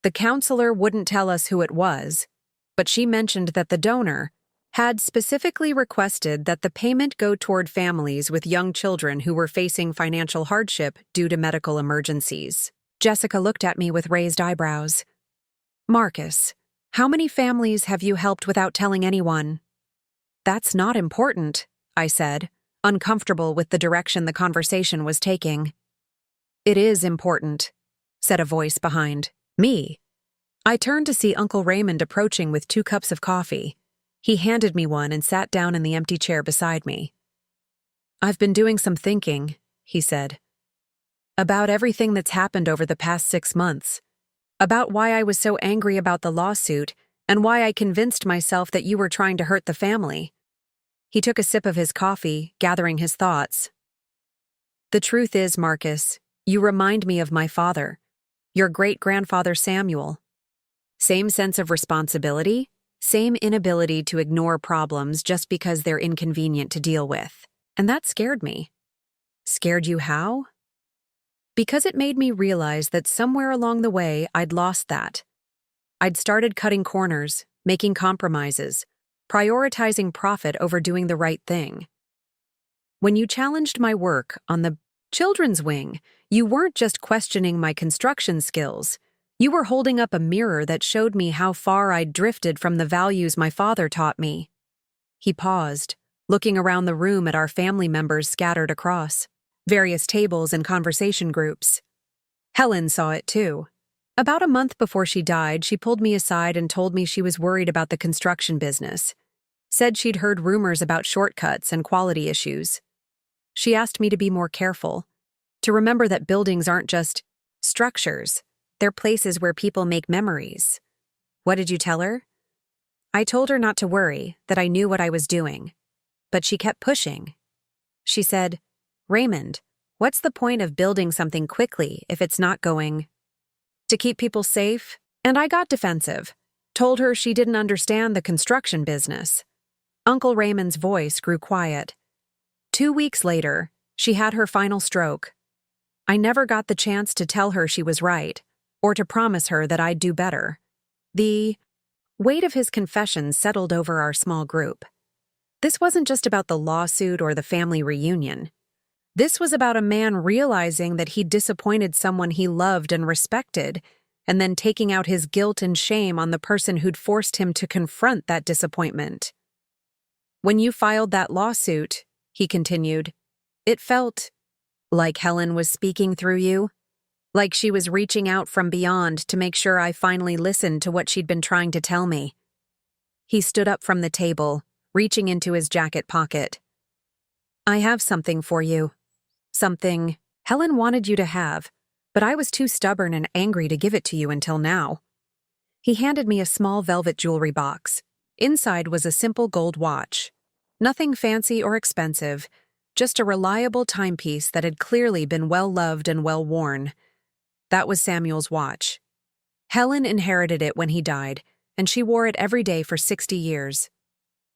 "The counselor wouldn't tell us who it was, but she mentioned that the donor had specifically requested that the payment go toward families with young children who were facing financial hardship due to medical emergencies." Jessica looked at me with raised eyebrows. "Marcus, how many families have you helped without telling anyone?" "That's not important," I said, uncomfortable with the direction the conversation was taking. "It is important," said a voice behind me. I turned to see Uncle Raymond approaching with 2 cups of coffee. He handed me one and sat down in the empty chair beside me. "I've been doing some thinking," he said, "about everything that's happened over the past 6 months, about why I was so angry about the lawsuit and why I convinced myself that you were trying to hurt the family." He took a sip of his coffee, gathering his thoughts. "The truth is, Marcus, you remind me of my father, your great-grandfather Samuel. Same sense of responsibility, same inability to ignore problems just because they're inconvenient to deal with. And that scared me." "Scared you how?" "Because it made me realize that somewhere along the way I'd lost that. I'd started cutting corners, making compromises, prioritizing profit over doing the right thing. When you challenged my work on the children's wing, you weren't just questioning my construction skills. You were holding up a mirror that showed me how far I'd drifted from the values my father taught me." He paused, looking around the room at our family members scattered across various tables and conversation groups. Helen saw it too. About a month before she died, she pulled me aside and told me she was worried about the construction business. Said she'd heard rumors about shortcuts and quality issues. She asked me to be more careful, to remember that buildings aren't just structures, they're places where people make memories. What did you tell her? I told her not to worry, that I knew what I was doing. But she kept pushing. She said, "Raymond, what's the point of building something quickly if it's not going to keep people safe?" And I got defensive, told her she didn't understand the construction business. Uncle Raymond's voice grew quiet. 2 weeks later, she had her final stroke. I never got the chance to tell her she was right, or to promise her that I'd do better. The weight of his confession settled over our small group. This wasn't just about the lawsuit or the family reunion. This was about a man realizing that he'd disappointed someone he loved and respected, and then taking out his guilt and shame on the person who'd forced him to confront that disappointment. "When you filed that lawsuit," he continued, "it felt like Helen was speaking through you, like she was reaching out from beyond to make sure I finally listened to what she'd been trying to tell me." He stood up from the table, reaching into his jacket pocket. "I have something for you. Something Helen wanted you to have, but I was too stubborn and angry to give it to you until now." He handed me a small velvet jewelry box. Inside was a simple gold watch. Nothing fancy or expensive, just a reliable timepiece that had clearly been well-loved and well-worn. That was Samuel's watch. Helen inherited it when he died, and she wore it every day for 60 years.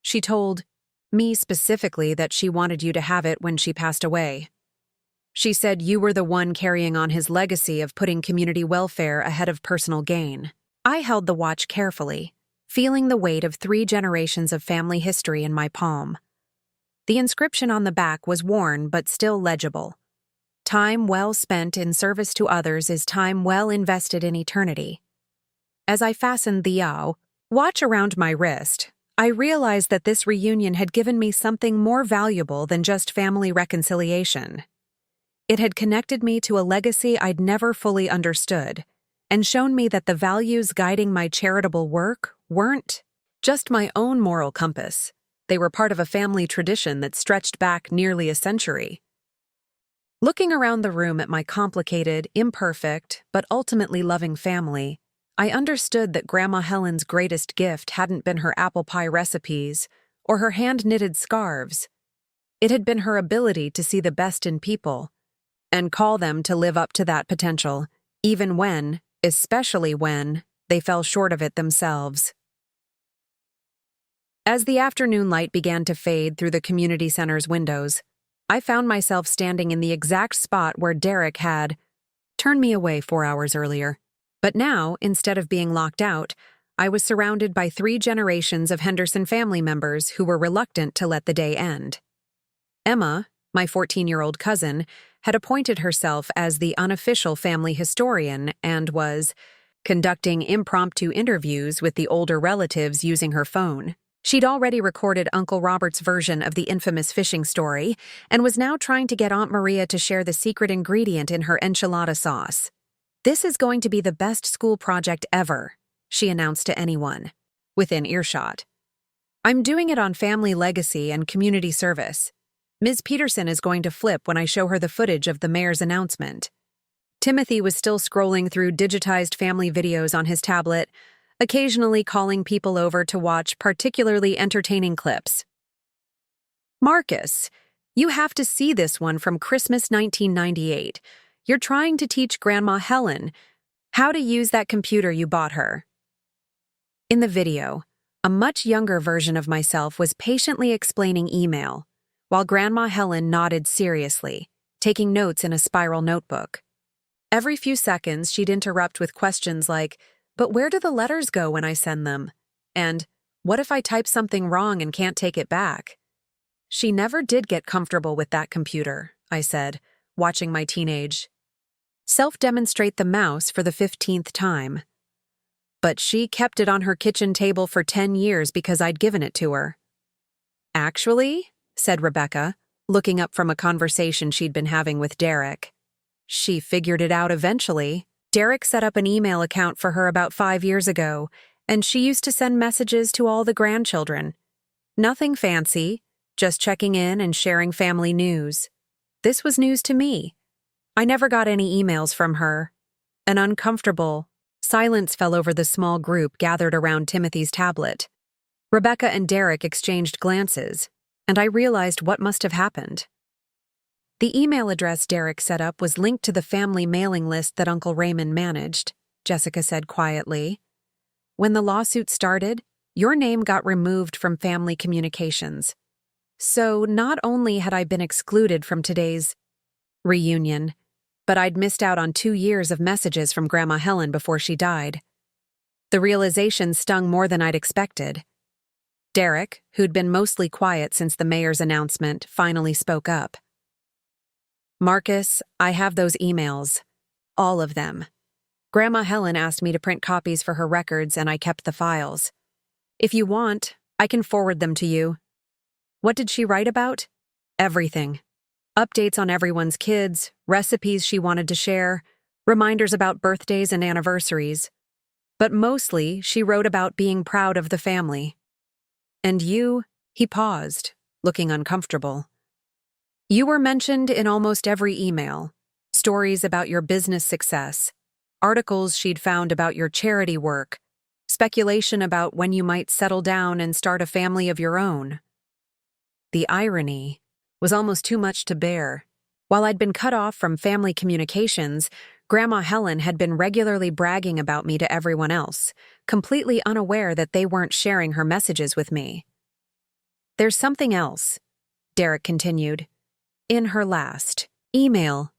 She told me specifically that she wanted you to have it when she passed away. She said you were the one carrying on his legacy of putting community welfare ahead of personal gain. I held the watch carefully, feeling the weight of 3 generations of family history in my palm. The inscription on the back was worn but still legible. "Time well spent in service to others is time well invested in eternity." As I fastened the watch around my wrist, I realized that this reunion had given me something more valuable than just family reconciliation. It had connected me to a legacy I'd never fully understood, and shown me that the values guiding my charitable work weren't just my own moral compass. They were part of a family tradition that stretched back nearly a century. Looking around the room at my complicated, imperfect, but ultimately loving family, I understood that Grandma Helen's greatest gift hadn't been her apple pie recipes or her hand-knitted scarves. It had been her ability to see the best in people and call them to live up to that potential, even when, especially when, they fell short of it themselves. As the afternoon light began to fade through the community center's windows, I found myself standing in the exact spot where Derek had turned me away 4 hours earlier. But now, instead of being locked out, I was surrounded by 3 generations of Henderson family members who were reluctant to let the day end. Emma, my 14-year-old cousin, had appointed herself as the unofficial family historian and was conducting impromptu interviews with the older relatives using her phone. She'd already recorded Uncle Robert's version of the infamous fishing story and was now trying to get Aunt Maria to share the secret ingredient in her enchilada sauce. "This is going to be the best school project ever," she announced to anyone within earshot. "I'm doing it on family legacy and community service. Ms. Peterson is going to flip when I show her the footage of the mayor's announcement." Timothy was still scrolling through digitized family videos on his tablet, occasionally calling people over to watch particularly entertaining clips. "Marcus, you have to see this one from Christmas 1998. You're trying to teach Grandma Helen how to use that computer you bought her." In the video, a much younger version of myself was patiently explaining email, while Grandma Helen nodded seriously, taking notes in a spiral notebook. Every few seconds, she'd interrupt with questions like, "But where do the letters go when I send them?" And, "What if I type something wrong and can't take it back?" "She never did get comfortable with that computer," I said, watching my teenage self-demonstrate the mouse for the 15th time. "But she kept it on her kitchen table for 10 years because I'd given it to her." "Actually," said Rebecca, looking up from a conversation she'd been having with Derek, "she figured it out eventually. Derek set up an email account for her about 5 years ago, and she used to send messages to all the grandchildren. Nothing fancy, just checking in and sharing family news. This was news to me. I never got any emails from her." An uncomfortable silence fell over the small group gathered around Timothy's tablet. Rebecca and Derek exchanged glances, and I realized what must have happened. The email address Derek set up was linked to the family mailing list that Uncle Raymond managed, Jessica said quietly. "When the lawsuit started, your name got removed from family communications. So not only had I been excluded from today's reunion, but I'd missed out on 2 years of messages from Grandma Helen before she died." The realization stung more than I'd expected. Derek, who'd been mostly quiet since the mayor's announcement, finally spoke up. "Marcus, I have those emails. All of them. Grandma Helen asked me to print copies for her records, and I kept the files. If you want, I can forward them to you." "What did she write about?" "Everything. Updates on everyone's kids, recipes she wanted to share, reminders about birthdays and anniversaries. But mostly, she wrote about being proud of the family." "And you?" He paused, looking uncomfortable. "You were mentioned in almost every email. Stories about your business success, articles she'd found about your charity work, speculation about when you might settle down and start a family of your own." The irony was almost too much to bear. While I'd been cut off from family communications, Grandma Helen had been regularly bragging about me to everyone else, completely unaware that they weren't sharing her messages with me. "There's something else," Derek continued. "In her last email,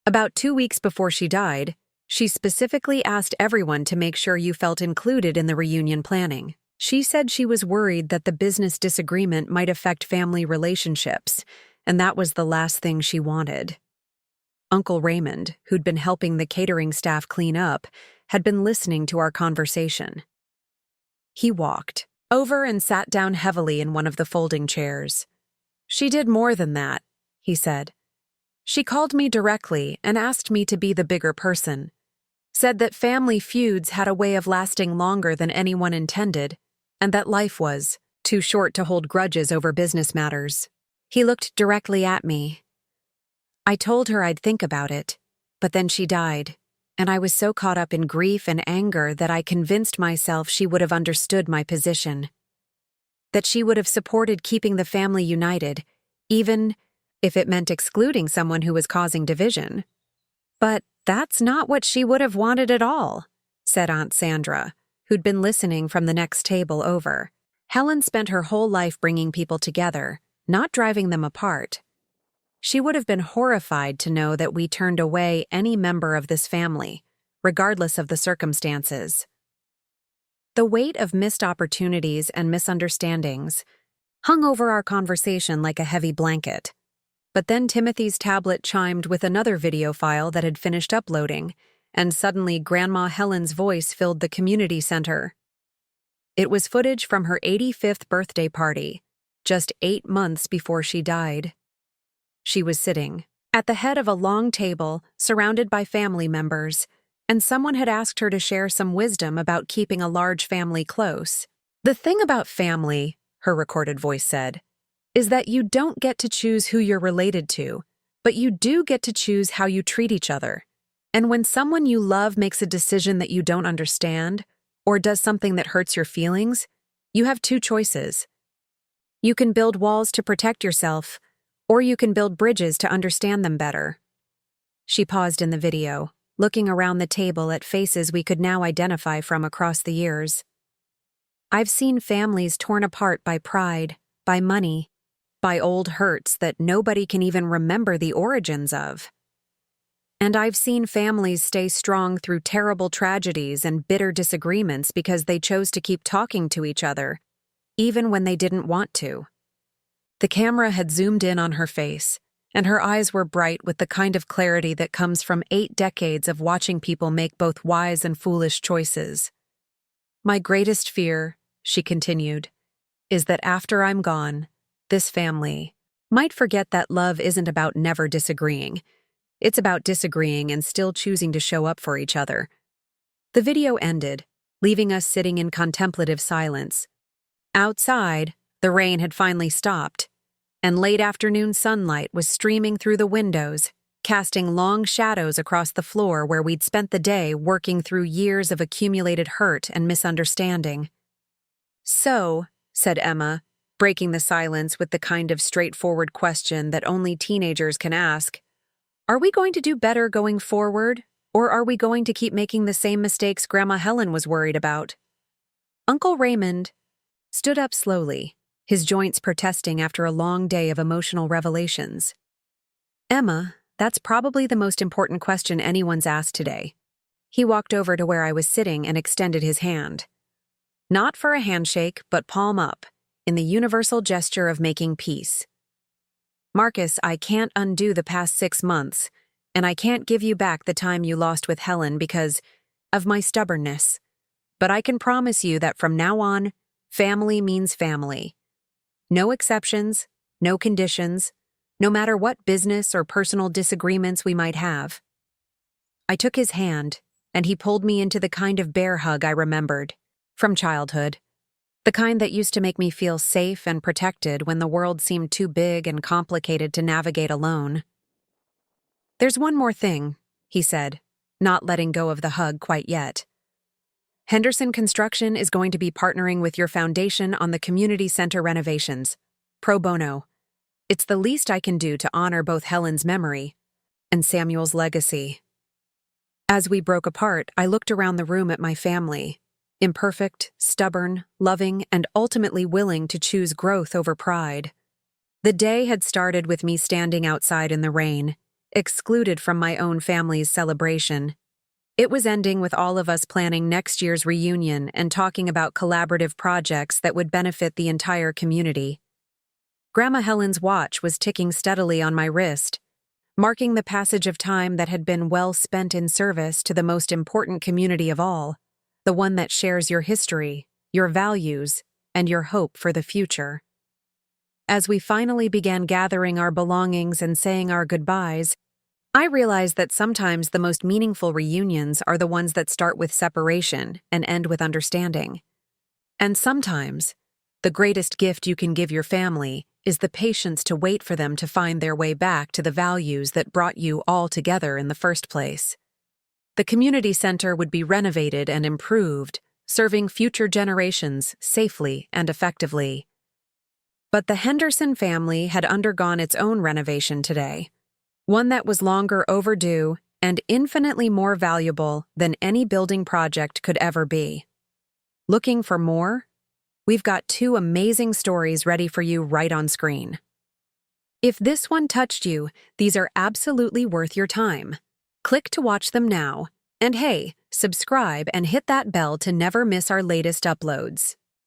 about 2 weeks before she died, she specifically asked everyone to make sure you felt included in the reunion planning. She said she was worried that the business disagreement might affect family relationships, and that was the last thing she wanted." Uncle Raymond, who'd been helping the catering staff clean up, had been listening to our conversation. He walked over and sat down heavily in one of the folding chairs. "She did more than that," he said. "She called me directly and asked me to be the bigger person. Said that family feuds had a way of lasting longer than anyone intended, and that life was too short to hold grudges over business matters." He looked directly at me. I told her I'd think about it, but then she died, and I was so caught up in grief and anger that I convinced myself she would have understood my position. That she would have supported keeping the family united, even if it meant excluding someone who was causing division. But that's not what she would have wanted at all, said Aunt Sandra, who'd been listening from the next table over. Helen spent her whole life bringing people together, not driving them apart. She would have been horrified to know that we turned away any member of this family, regardless of the circumstances. The weight of missed opportunities and misunderstandings hung over our conversation like a heavy blanket. But then Timothy's tablet chimed with another video file that had finished uploading, and suddenly Grandma Helen's voice filled the community center. It was footage from her 85th birthday party, just 8 months before she died. She was sitting at the head of a long table, surrounded by family members, and someone had asked her to share some wisdom about keeping a large family close. "The thing about family," her recorded voice said, "is that you don't get to choose who you're related to, but you do get to choose how you treat each other. And when someone you love makes a decision that you don't understand, or does something that hurts your feelings, you have 2 choices. You can build walls to protect yourself, or you can build bridges to understand them better." She paused in the video, looking around the table at faces we could now identify from across the years. "I've seen families torn apart by pride, by money, by old hurts that nobody can even remember the origins of. And I've seen families stay strong through terrible tragedies and bitter disagreements because they chose to keep talking to each other, even when they didn't want to." The camera had zoomed in on her face, and her eyes were bright with the kind of clarity that comes from 8 decades of watching people make both wise and foolish choices. "My greatest fear," she continued, "is that after I'm gone, this family might forget that love isn't about never disagreeing. It's about disagreeing and still choosing to show up for each other." The video ended, leaving us sitting in contemplative silence. Outside, the rain had finally stopped, and late afternoon sunlight was streaming through the windows, casting long shadows across the floor where we'd spent the day working through years of accumulated hurt and misunderstanding. "So," said Emma, breaking the silence with the kind of straightforward question that only teenagers can ask, "are we going to do better going forward, or are we going to keep making the same mistakes Grandma Helen was worried about?" Uncle Raymond stood up slowly, his joints protesting after a long day of emotional revelations. "Emma, that's probably the most important question anyone's asked today." He walked over to where I was sitting and extended his hand. Not for a handshake, but palm up, in the universal gesture of making peace. "Marcus, I can't undo the past 6 months, and I can't give you back the time you lost with Helen because of my stubbornness. But I can promise you that from now on, family means family. No exceptions, no conditions, no matter what business or personal disagreements we might have." I took his hand, and he pulled me into the kind of bear hug I remembered from childhood. The kind that used to make me feel safe and protected when the world seemed too big and complicated to navigate alone. "There's one more thing," he said, not letting go of the hug quite yet. "Henderson Construction is going to be partnering with your foundation on the community center renovations, pro bono. It's the least I can do to honor both Helen's memory and Samuel's legacy." As we broke apart, I looked around the room at my family, imperfect, stubborn, loving, and ultimately willing to choose growth over pride. The day had started with me standing outside in the rain, excluded from my own family's celebration. It was ending with all of us planning next year's reunion and talking about collaborative projects that would benefit the entire community. Grandma Helen's watch was ticking steadily on my wrist, marking the passage of time that had been well spent in service to the most important community of all, the one that shares your history, your values, and your hope for the future. As we finally began gathering our belongings and saying our goodbyes, I realized that sometimes the most meaningful reunions are the ones that start with separation and end with understanding. And sometimes, the greatest gift you can give your family is the patience to wait for them to find their way back to the values that brought you all together in the first place. The community center would be renovated and improved, serving future generations safely and effectively. But the Henderson family had undergone its own renovation today, one that was longer overdue and infinitely more valuable than any building project could ever be. Looking for more? We've got 2 amazing stories ready for you right on screen. If this one touched you, these are absolutely worth your time. Click to watch them now, and hey, subscribe and hit that bell to never miss our latest uploads.